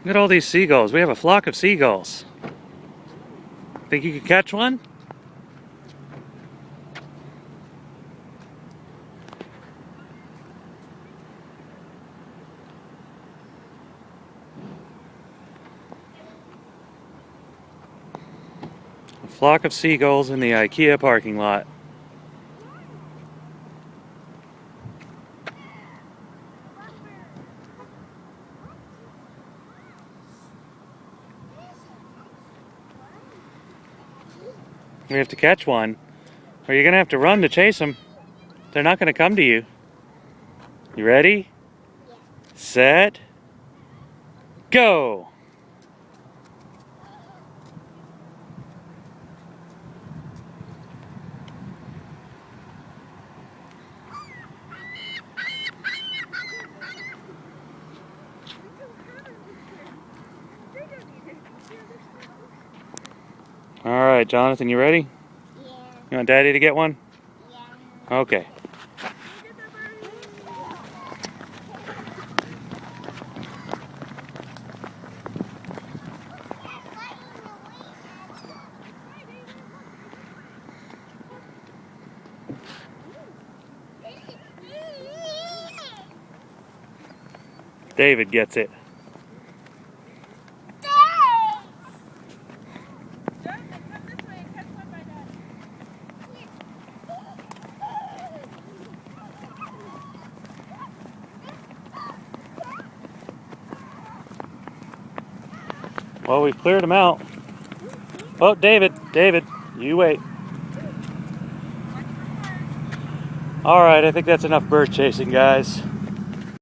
Look at all these seagulls. We have a flock of seagulls. Think you could catch one? A flock of seagulls in the Ikea parking lot. We have to catch one, or you're gonna have to run to chase them. They're not gonna come to you. You ready? Yeah. Set, go! All right, Jonathan, you ready? Yeah. You want Daddy to get one? Yeah. Okay. David gets it. Well, we've cleared them out. Oh, David, you wait. All right, I think that's enough bird chasing, guys.